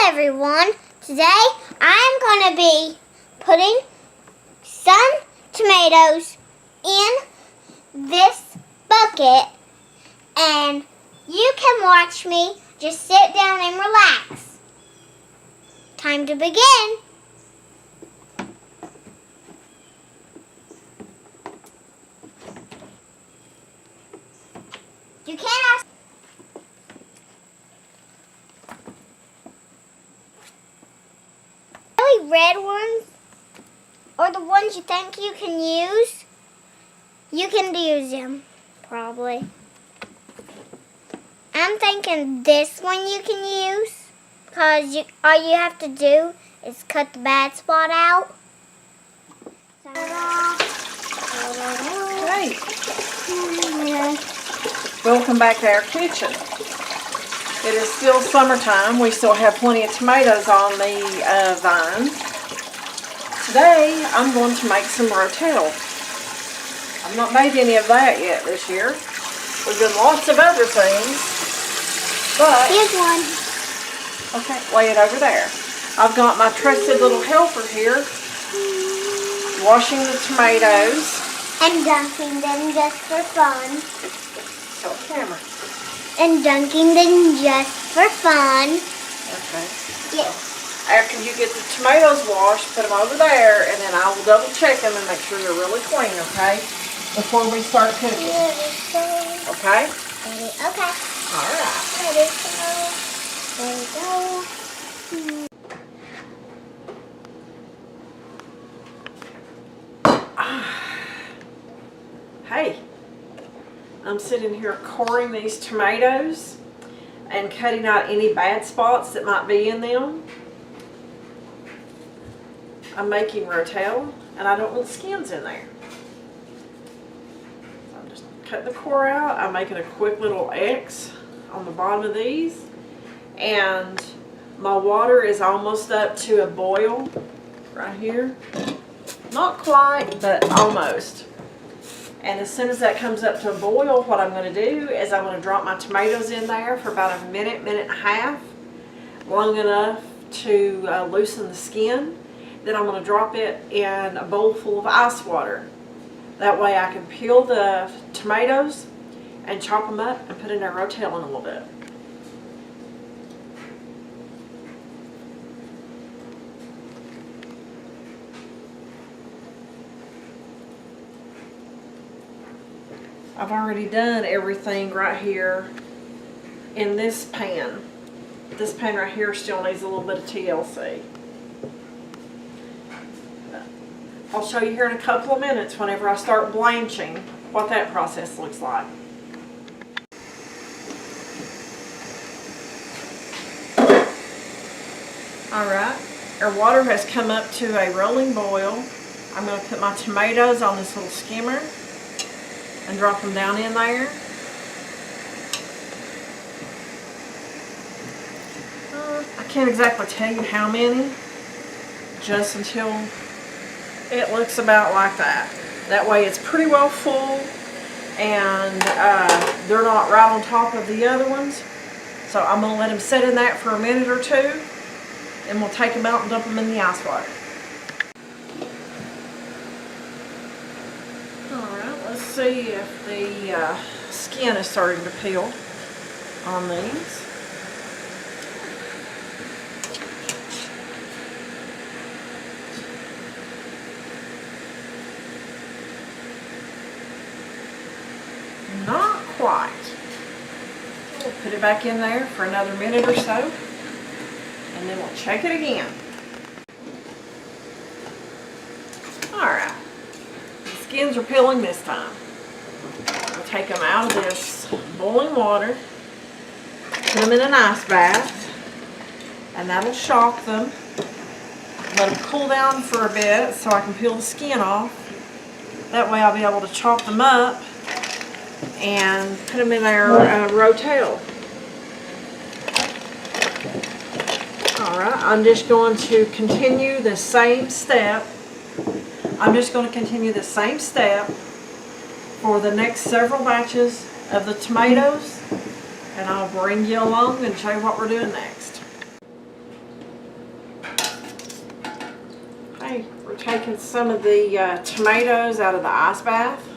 everyone. Today I'm going to be putting some tomatoes in this bucket, and you can watch me just sit down and relax. Time to begin. You can't ask. Red ones, or the ones you think you can use, you can use them, probably. I'm thinking this one you can use, because all you have to do is cut the bad spot out. Hey, welcome back to our kitchen. It is still summertime. We still have plenty of tomatoes on the vines. Today, I'm going to make some Rotel. I've not made any of that yet this year. We've done lots of other things, but... Here's one. Okay, lay it over there. I've got my trusted little helper here, washing the tomatoes. And dunking them just for fun. Tell the camera. And dunking them just for fun. Okay. Yes. After you get the tomatoes washed, put them over there, and then I will double check them and make sure they're really clean, okay? Before we start cooking. Okay? Ready? Okay. All right. Ready to go. There we go. Hey, I'm sitting here coring these tomatoes and cutting out any bad spots that might be in them. I'm making Rotel, and I don't want skins in there. So I'm just cutting the core out. I'm making a quick little X on the bottom of these, and my water is almost up to a boil right here. Not quite, but almost. And as soon as that comes up to a boil, what I'm going to do is I'm going to drop my tomatoes in there for about a minute, minute and a half, long enough to loosen the skin. Then I'm going to drop it in a bowl full of ice water. That way I can peel the tomatoes and chop them up and put in our Rotel in a little bit. I've already done everything right here in this pan. This pan right here still needs a little bit of TLC. I'll show you here in a couple of minutes whenever I start blanching what that process looks like. Alright, our water has come up to a rolling boil. I'm going to put my tomatoes on this little skimmer and drop them down in there. I can't exactly tell you how many, just until it looks about like that. That way it's pretty well full, and they're not right on top of the other ones. So I'm going to let them sit in that for a minute or two, and we'll take them out and dump them in the ice water. Let's see if the skin is starting to peel on these. Not quite. We'll put it back in there for another minute or so, and then we'll check it again. Alright. Skins are peeling this time. We'll take them out of this boiling water, put them in an ice bath, and that'll shock them. Let them cool down for a bit so I can peel the skin off. That way I'll be able to chop them up and put them in our Rotel. Alright, I'm just going to continue the same step. I'm just going to continue the same step for the next several batches of the tomatoes, and I'll bring you along and show you what we're doing next. Okay, we're taking some of the tomatoes out of the ice bath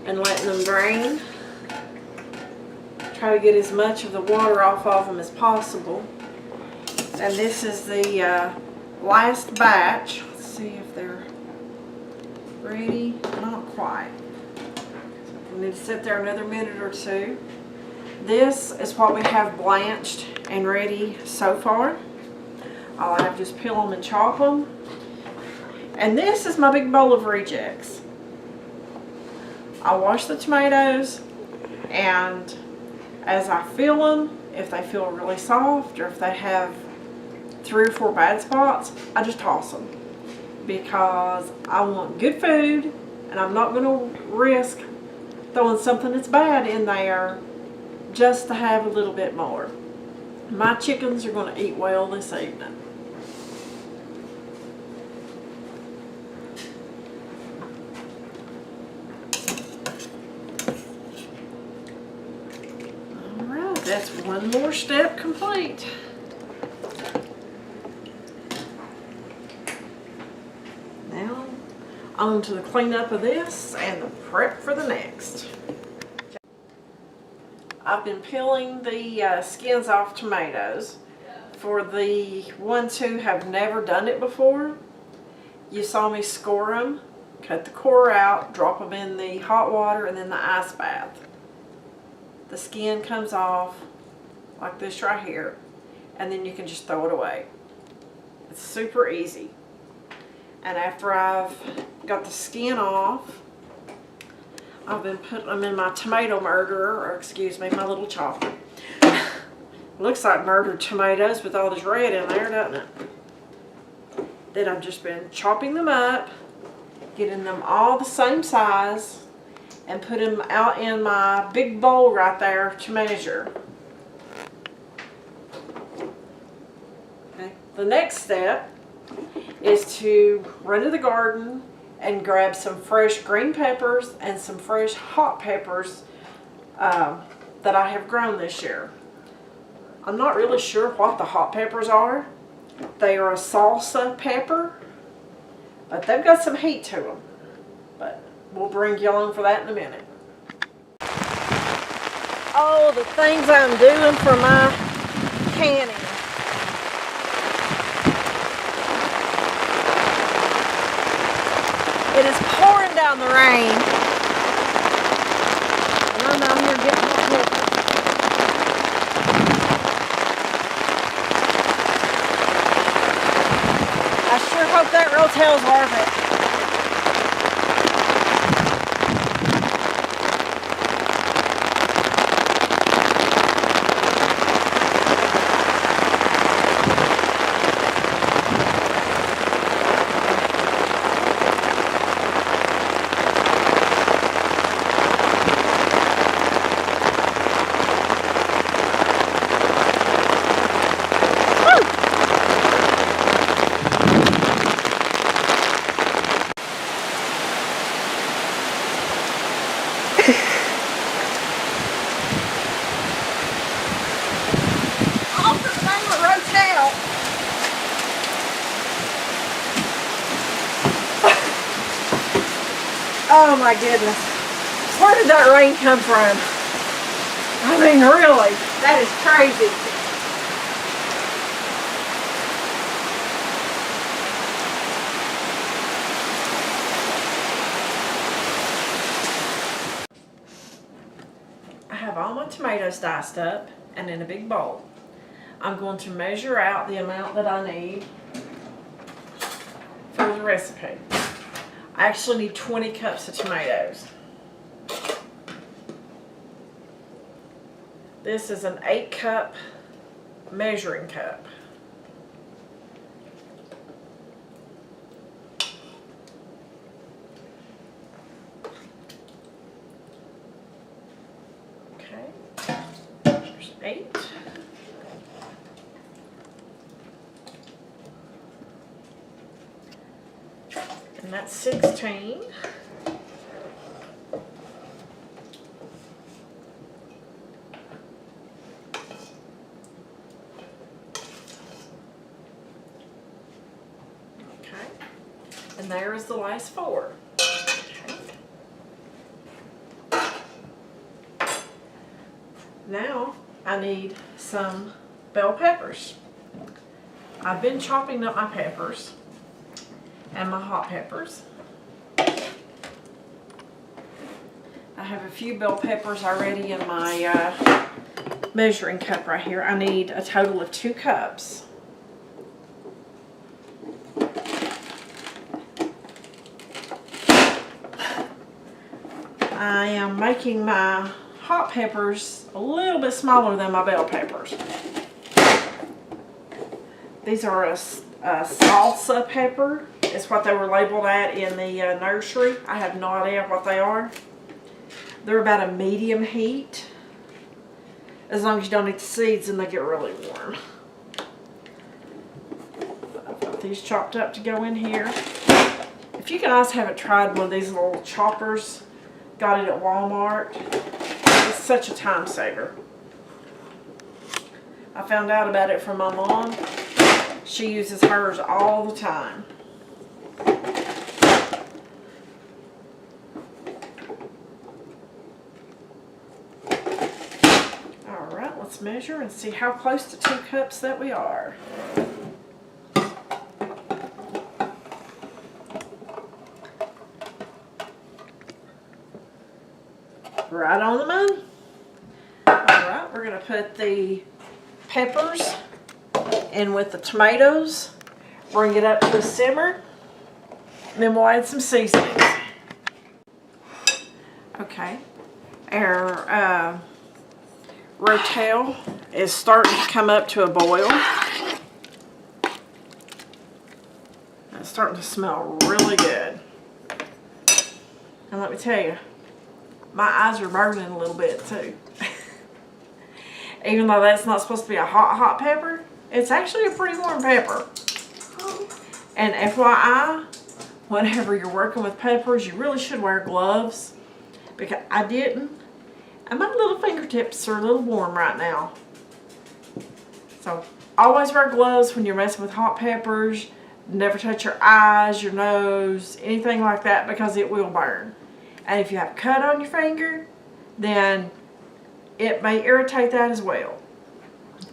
and letting them drain. Try to get as much of the water off of them as possible. And this is the last batch. Let's see if they're ready. Not quite. So we need to sit there another minute or two. This is what we have blanched and ready so far. All I have to just peel them and chop them. And this is my big bowl of rejects. I wash the tomatoes, and as I feel them, if they feel really soft or if they have 3 or 4 bad spots, I just toss them, because I want good food and I'm not going to risk throwing something that's bad in there just to have a little bit more. My chickens are going to eat well this evening. Alright, that's one more step complete. Now, on to the cleanup of this and the prep for the next. I've been peeling the skins off tomatoes. For the ones who have never done it before, you saw me score them, cut the core out, drop them in the hot water and then the ice bath. The skin comes off like this right here, and then you can just throw it away. It's super easy. And after I've got the skin off, I've been putting them in my tomato murderer, or excuse me, my little chopper. Looks like murdered tomatoes with all this red in there, doesn't it? Then I've just been chopping them up, getting them all the same size, and put them out in my big bowl right there to measure. Okay. The next step is to run to the garden and grab some fresh green peppers and some fresh hot peppers that I have grown this year. I'm not really sure what the hot peppers are. They are a salsa pepper, but they've got some heat to them. But we'll bring you along for that in a minute. Oh, the things I'm doing for my canning. It is pouring down the rain, and I'm out here getting my peppers. I sure hope that Rotel's worth it. All for the name of Rotel. Oh my goodness. Where did that rain come from? I mean, really, that is crazy. I have all my tomatoes diced up and in a big bowl. I'm going to measure out the amount that I need for the recipe. I actually need 20 cups of tomatoes. This is an 8-cup measuring cup. Okay, there's 8. And that's 16. And there is the last 4. Now I need some bell peppers. I've been chopping up my peppers and my hot peppers. I have a few bell peppers already in my measuring cup right here. I need a total of 2 cups. I am making my hot peppers a little bit smaller than my bell peppers. These are a salsa pepper. It's what they were labeled at in the nursery. I have no idea what they are. They're about a medium heat. As long as you don't eat the seeds, and they get really warm. I've got these chopped up to go in here. If you guys haven't tried one of these little choppers, got it at Walmart, it's such a time saver. I found out about it from my mom. She uses hers all the time. Alright, let's measure and see how close to 2 cups that we are. Right on the money. Alright, we're going to put the peppers in with the tomatoes, bring it up to a simmer, and then we'll add some seasonings. Okay, our Rotel is starting to come up to a boil. It's starting to smell really good. And let me tell you, my eyes are burning a little bit too. Even though that's not supposed to be a hot pepper, it's actually a pretty warm pepper. And FYI, whenever you're working with peppers, you really should wear gloves. Because I didn't. And my little fingertips are a little warm right now. So always wear gloves when you're messing with hot peppers. Never touch your eyes, your nose, anything like that, because it will burn. And if you have a cut on your finger, then it may irritate that as well.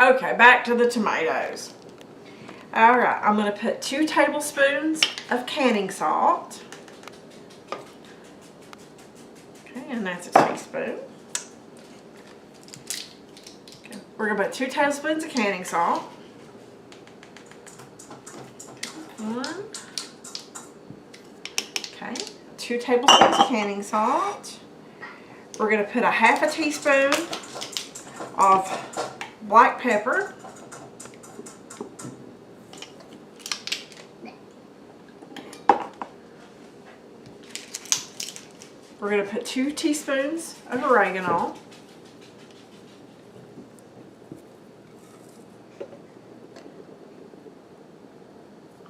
Okay, back to the tomatoes. Alright, I'm going to put 2 tablespoons of canning salt. Okay, and that's a teaspoon. Okay, we're going to put 2 tablespoons of canning salt. 1. Okay, 2 tablespoons of canning salt. We're going to put a half a teaspoon of black pepper. We're going to put 2 teaspoons of oregano.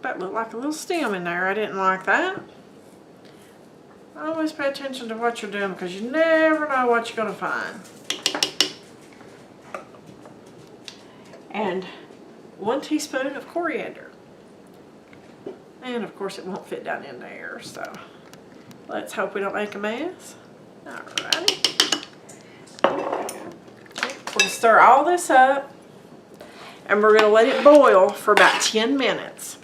That looked like a little stem in there. I didn't like that. Always pay attention to what you're doing, because you never know what you're going to find. And 1 teaspoon of coriander. And of course it won't fit down in there, so let's hope we don't make a mess. Alrighty. We're going to stir all this up, and we're going to let it boil for about 10 minutes.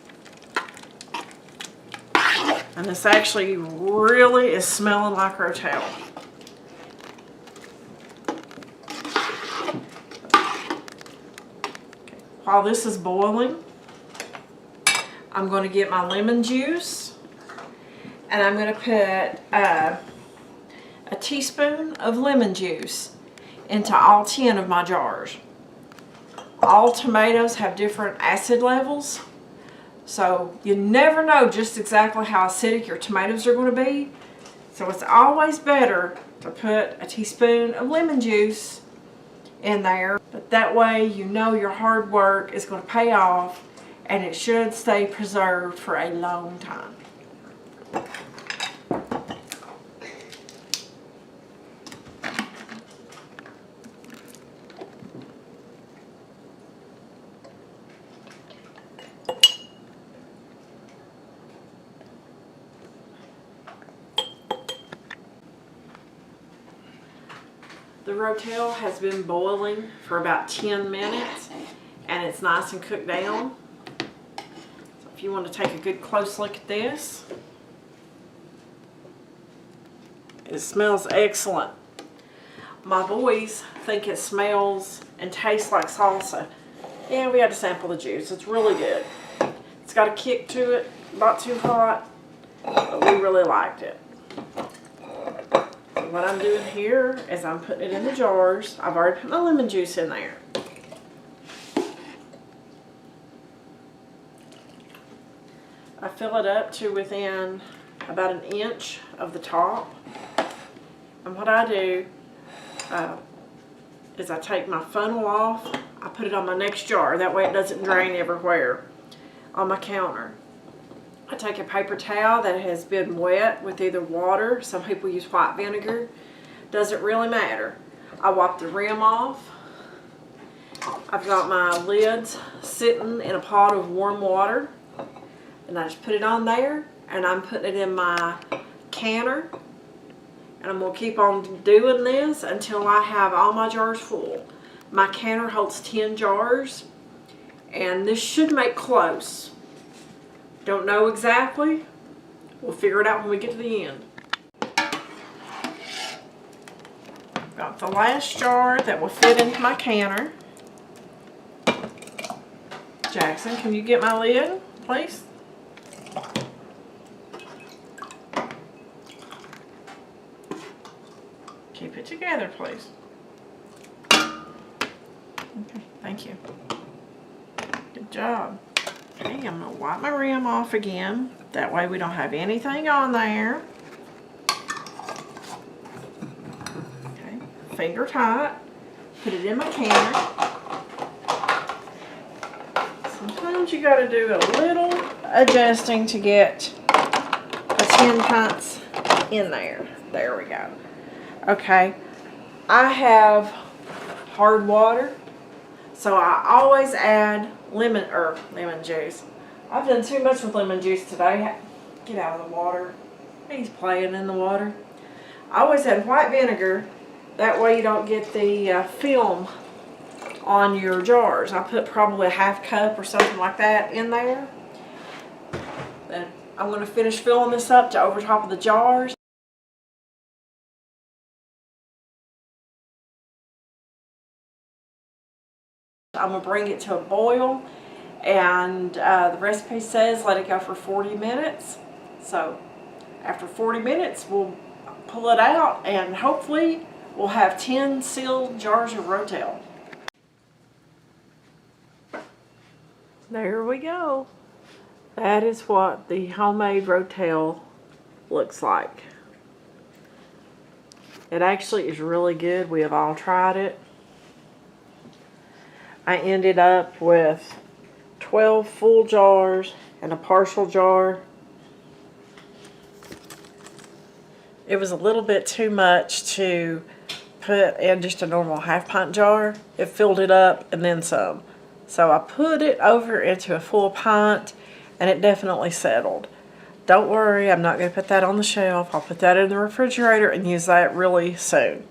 And this actually really is smelling like Rotel. While this is boiling, I'm going to get my lemon juice, and I'm going to put a teaspoon of lemon juice into all 10 of my jars. All tomatoes have different acid levels, so you never know just exactly how acidic your tomatoes are going to be. So it's always better to put a teaspoon of lemon juice in there, but that way you know your hard work is going to pay off, and it should stay preserved for a long time. The Rotel has been boiling for about 10 minutes and it's nice and cooked down. So if you want to take a good close look at this, it smells excellent. My boys think it smells and tastes like salsa. Yeah, we had to sample the juice. It's really good. It's got a kick to it, not too hot, but we really liked it. So what I'm doing here is I'm putting it in the jars. I've already put my lemon juice in there. I fill it up to within about an inch of the top. And what I do is I take my funnel off, I put it on my next jar, that way it doesn't drain everywhere on my counter. I take a paper towel that has been wet with either water, some people use white vinegar, doesn't really matter. I wipe the rim off. I've got my lids sitting in a pot of warm water and I just put it on there and I'm putting it in my canner. And I'm going to keep on doing this until I have all my jars full. My canner holds 10 jars. And this should make close. Don't know exactly. We'll figure it out when we get to the end. Got the last jar that will fit into my canner. Jackson, can you get my lid, please? Keep it together, please. Okay, thank you. Good job. Okay, I'm going to wipe my rim off again. That way we don't have anything on there. Okay, finger tight. Put it in my canner. Sometimes you got to do a little adjusting to get the 10 pints in there. There we go. Okay, I have hard water, so I always add lemon juice. I've done too much with lemon juice today. Get out of the water. He's playing in the water. I always add white vinegar. That way you don't get the film on your jars. I put probably a half cup or something like that in there. Then I'm going to finish filling this up to over top of the jars. I'm going to bring it to a boil, and the recipe says let it go for 40 minutes. So after 40 minutes we'll pull it out and hopefully we'll have 10 sealed jars of Rotel. There we go. That is what the homemade Rotel looks like. It actually is really good. We have all tried it. I ended up with 12 full jars and a partial jar. It was a little bit too much to put in just a normal half-pint jar. It filled it up and then some. So I put it over into a full pint and it definitely settled. Don't worry, I'm not going to put that on the shelf. I'll put that in the refrigerator and use that really soon.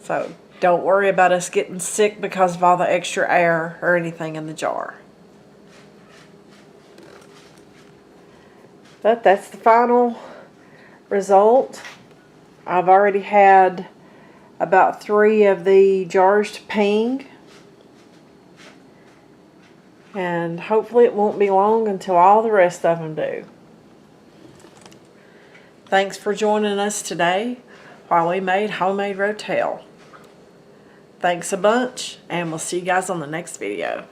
So don't worry about us getting sick because of all the extra air or anything in the jar. But that's the final result. I've already had about 3 of the jars to ping. And hopefully it won't be long until all the rest of them do. Thanks for joining us today while we made homemade Rotel. Thanks a bunch, and we'll see you guys on the next video.